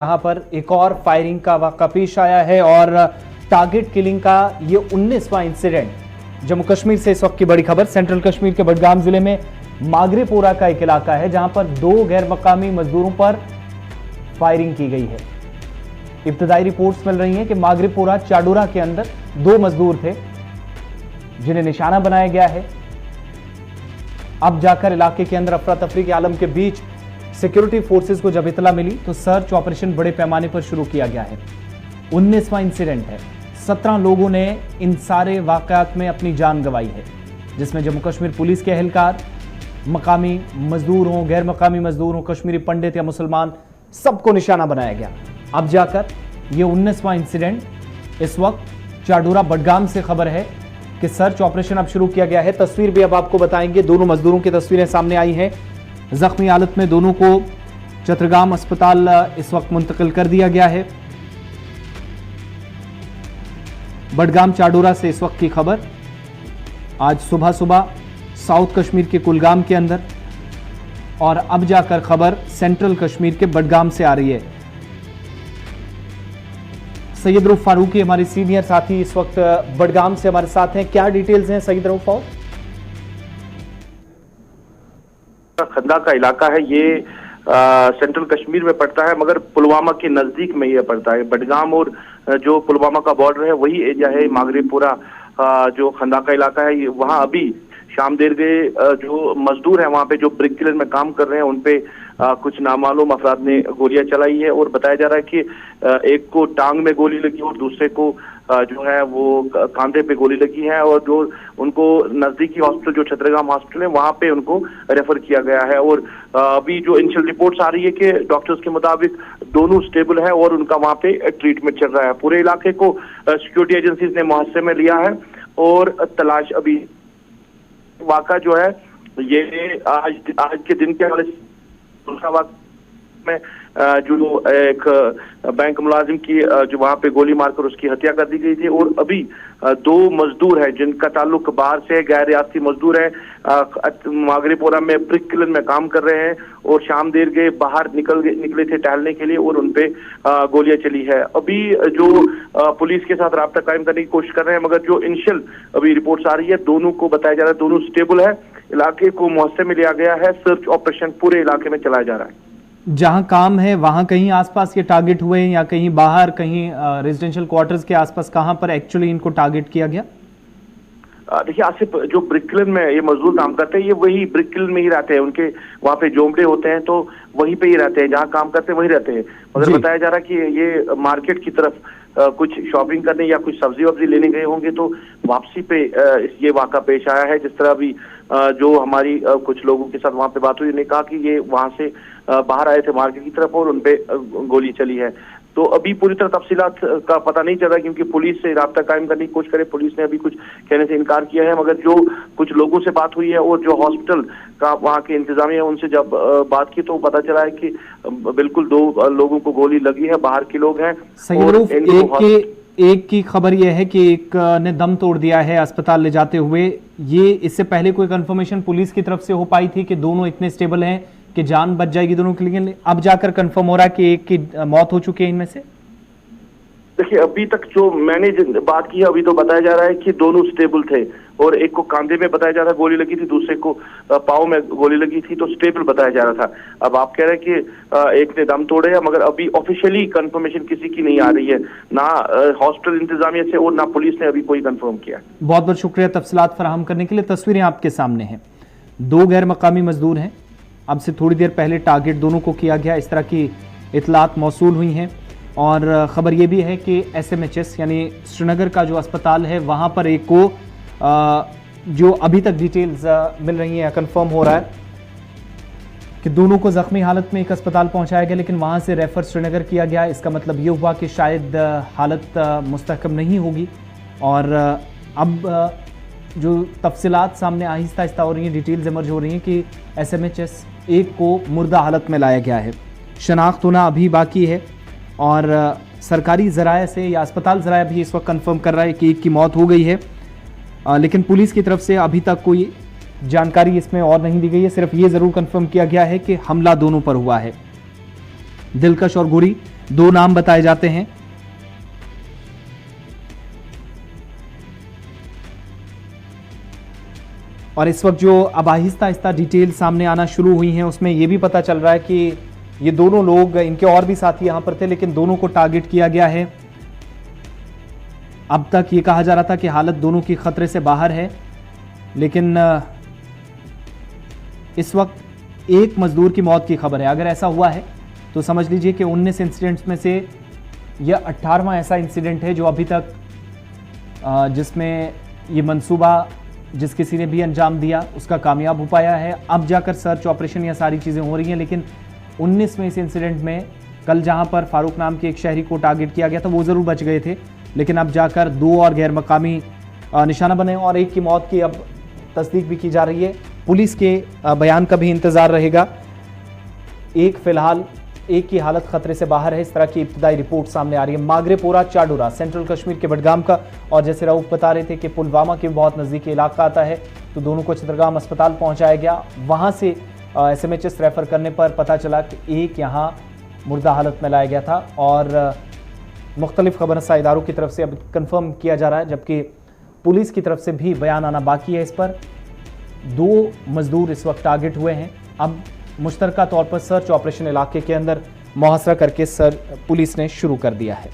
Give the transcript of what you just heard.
यहाँ पर एक और फायरिंग का वाक़ा पेश आया है और टारगेट किलिंग का ये 19वां इंसिडेंट जम्मू कश्मीर से इस वक्त की बड़ी खबर। सेंट्रल कश्मीर के बडगाम जिले में मागरेपोरा का एक इलाका है जहां पर 2 गैर मकामी मजदूरों पर फायरिंग की गई है। इब्तदाई रिपोर्ट्स मिल रही हैं कि मागरेपोरा चाडोरा के अंदर 2 मजदूर थे जिन्हें निशाना बनाया गया है। अब जाकर इलाके के अंदर अफरा तफरी के आलम के बीच सिक्योरिटी फोर्सेस को जब इतला मिली तो सर्च ऑपरेशन बड़े पैमाने पर शुरू किया गया है। 19वां इंसिडेंट है। 17 लोगों ने इन सारे वाकयात में अपनी जान गंवाई है, जिसमें जम्मू कश्मीर पुलिस के एहलकार, मकामी मजदूर हों, गैर मकामी मजदूर हों, कश्मीरी पंडित या मुसलमान, सबको निशाना बनाया गया। अब जाकर यह 19वां इंसिडेंट। इस वक्त चाडोरा बडगाम से खबर है कि सर्च ऑपरेशन अब शुरू किया गया है। तस्वीर भी अब आपको बताएंगे। दोनों मजदूरों की तस्वीरें सामने आई हैं। जख्मी हालत में दोनों को चतरगाम अस्पताल इस वक्त मुंतकिल कर दिया गया है। बडगाम चाडोरा से इस वक्त की खबर। आज सुबह सुबह साउथ कश्मीर के कुलगाम के अंदर और अब जाकर खबर सेंट्रल कश्मीर के बडगाम से आ रही है। सैयद रऊफ फारूकी हमारे सीनियर साथी इस वक्त बडगाम से हमारे साथ हैं। क्या डिटेल्स हैं सैयद रऊफ फारूक? खंदा का इलाका है ये, सेंट्रल कश्मीर में पड़ता है मगर पुलवामा के नजदीक में ये पड़ता है। बडगाम और जो पुलवामा का बॉर्डर है वही एरिया है। मागरेपोरा जो खंदा का इलाका है, वहाँ अभी शाम देर गए जो मजदूर हैं वहाँ पे जो ब्रिक किलर में काम कर रहे हैं उन पे कुछ नामालूम अफराद ने गोलियां चलाई है और बताया जा रहा है कि एक को टांग में गोली लगी और दूसरे को जो है वो कांधे पे गोली लगी है और जो उनको नजदीकी हॉस्पिटल जो छतरगाम हॉस्पिटल है वहां पे उनको रेफर किया गया है। और अभी जो इनिशियल रिपोर्ट्स आ रही है कि डॉक्टर्स के मुताबिक दोनों स्टेबल है और उनका वहां पे ट्रीटमेंट चल रहा है। पूरे इलाके को सिक्योरिटी एजेंसीज ने मुहस्से में लिया है और तलाश अभी वाक़ा जो है ये आज के दिन के हवाले में जो एक बैंक मुलाजिम की जो वहां पे गोली मारकर उसकी हत्या कर दी गई थी और अभी 2 मजदूर हैं जिनका ताल्लुक बाहर से गैर रियासती मजदूर है। मागरेपोरा में ब्रिक किलन में काम कर रहे हैं और शाम देर गए बाहर निकले थे टहलने के लिए और उनपे गोलियां चली है। अभी जो पुलिस के साथ राब्ता कायम करने की कोशिश कर रहे हैं मगर जो इनिशियल अभी रिपोर्ट्स आ रही है दोनों को बताया जा रहा है दोनों स्टेबल है। इलाके को मुहस्से में लिया गया है। सर्च ऑपरेशन पूरे इलाके में चलाया जा रहा है। जहां काम है वहां कहीं आसपास ये टारगेट हुए या कहीं बाहर, कहीं रेजिडेंशियल क्वार्टर्स के आसपास, कहां पर एक्चुअली इनको टारगेट किया गया? देखिए आसिफ, जो ब्रिक किलन में ये मजदूर काम करते हैं ये वही ब्रिक किलन में ही रहते हैं। उनके वहाँ पे जोमड़े होते हैं तो वहीं पे ही रहते हैं, जहाँ काम करते हैं वहीं रहते हैं। मगर बताया जा रहा है कि ये मार्केट की तरफ कुछ शॉपिंग करने या कुछ सब्जी वब्जी लेने गए होंगे तो वापसी पे ये वाक़ा पेश आया है। जिस तरह अभी जो हमारी कुछ लोगों के साथ वहाँ पे बात हुई, उन्होंने कहा कि ये वहाँ से बाहर आए थे मार्केट की तरफ और उनपे गोली चली है। तो अभी पूरी तरह तफसीलात का पता नहीं चल रहा क्योंकि पुलिस से राब्ता कायम करने की कोशिश करे। पुलिस ने अभी कुछ कहने से इनकार किया है मगर जो कुछ लोगों से बात हुई है और जो हॉस्पिटल का वहाँ के इंतजामिया उनसे जब बात की तो पता चला है कि बिल्कुल 2 लोगों को गोली लगी है, बाहर के लोग हैं। एक की खबर यह है कि एक ने दम तोड़ दिया है अस्पताल ले जाते हुए। ये इससे पहले कोई कंफर्मेशन पुलिस की तरफ से हो पाई थी कि दोनों इतने स्टेबल हैं कि जान बच जाएगी दोनों के लिए? अब जाकर कंफर्म हो रहा है कि एक की मौत हो चुकी है इनमें से? देखिए अभी तक जो मैंने बात की है अभी तो बताया जा रहा है कि दोनों स्टेबल थे और एक को कांधे में बताया जा रहा गोली लगी थी, दूसरे को पाँव में गोली लगी थी, तो स्टेबल बताया जा रहा था। अब आप कह रहे हैं कि एक ने दम तोड़े है मगर अभी ऑफिशियली कंफर्मेशन किसी की नहीं आ रही है, ना हॉस्पिटल इंतजामिया से और ना पुलिस ने अभी कोई कंफर्म किया। बहुत बहुत शुक्रिया तफसीलात फराहम करने के लिए। तस्वीरें आपके सामने हैं। 2 गैर मकामी मजदूर हैं। अब से थोड़ी देर पहले टारगेट दोनों को किया गया, इस तरह की इतलात मौसूल हुई हैं। और ख़बर यह भी है कि SMHS यानी श्रीनगर का जो अस्पताल है वहाँ पर एक को जो अभी तक डिटेल्स मिल रही हैं, कंफर्म हो रहा है कि दोनों को ज़ख्मी हालत में एक अस्पताल पहुँचाया गया लेकिन वहाँ से रेफर श्रीनगर किया गया। इसका मतलब ये हुआ कि शायद हालत मुस्तहकम नहीं होगी। और अब जो तफसीलात सामने आहिस्ता आहिस्ता हो रही हैं, डिटेल्स इमर्ज हो रही हैं कि SMHS एक को मुर्दा हालत में लाया गया है। शनाख्त होना अभी बाकी है और सरकारी ज़राए से या अस्पताल ज़राए भी इस वक्त कंफर्म कर रहा है कि एक की मौत हो गई है। लेकिन पुलिस की तरफ से अभी तक कोई जानकारी इसमें और नहीं दी गई है। सिर्फ ये ज़रूर कंफर्म किया गया है कि हमला दोनों पर हुआ है। दिलकश और गोरी दो नाम बताए जाते हैं। और इस वक्त जो अब आहिस्ता आहिस्ता डिटेल सामने आना शुरू हुई हैं, उसमें यह भी पता चल रहा है कि ये दोनों लोग, इनके और भी साथी यहां पर थे, लेकिन दोनों को टारगेट किया गया है। अब तक ये कहा जा रहा था कि हालत दोनों की खतरे से बाहर है, लेकिन इस वक्त एक मजदूर की मौत की खबर है। अगर ऐसा हुआ है तो समझ लीजिए कि 19 इंसिडेंट्स में से यह 18वां ऐसा इंसिडेंट है जो अभी तक जिसमें ये मंसूबा जिस किसी ने भी अंजाम दिया उसका कामयाब हो पाया है। अब जाकर सर्च ऑपरेशन या सारी चीज़ें हो रही हैं, लेकिन 19 में इस इंसिडेंट में कल जहां पर फारूक नाम के एक शहरी को टारगेट किया गया था वो ज़रूर बच गए थे, लेकिन अब जाकर 2 और गैर मकामी निशाना बने और एक की मौत की अब तस्दीक भी की जा रही है। पुलिस के बयान का भी इंतज़ार रहेगा। फिलहाल एक की हालत खतरे से बाहर है, इस तरह की इब्तिदाई रिपोर्ट सामने आ रही है। मागरेपोरा चाडुरा सेंट्रल कश्मीर के बडगाम का, और जैसे रऊफ बता रहे थे कि पुलवामा के बहुत नज़दीकी इलाका आता है, तो दोनों को चित्रगाम अस्पताल पहुंचाया गया। वहां से SMHS रेफर करने पर पता चला कि एक यहाँ मुर्दा हालत में लाया गया था, और मुख्तलिफ खबरसां इदारों की तरफ से अब कंफर्म किया जा रहा है, जबकि पुलिस की तरफ से भी बयान आना बाकी है। इस पर 2 मजदूर इस वक्त टारगेट हुए हैं। अब मुश्तरका तौर पर सर्च ऑपरेशन इलाके के अंदर मुहासरा करके पुलिस ने शुरू कर दिया है।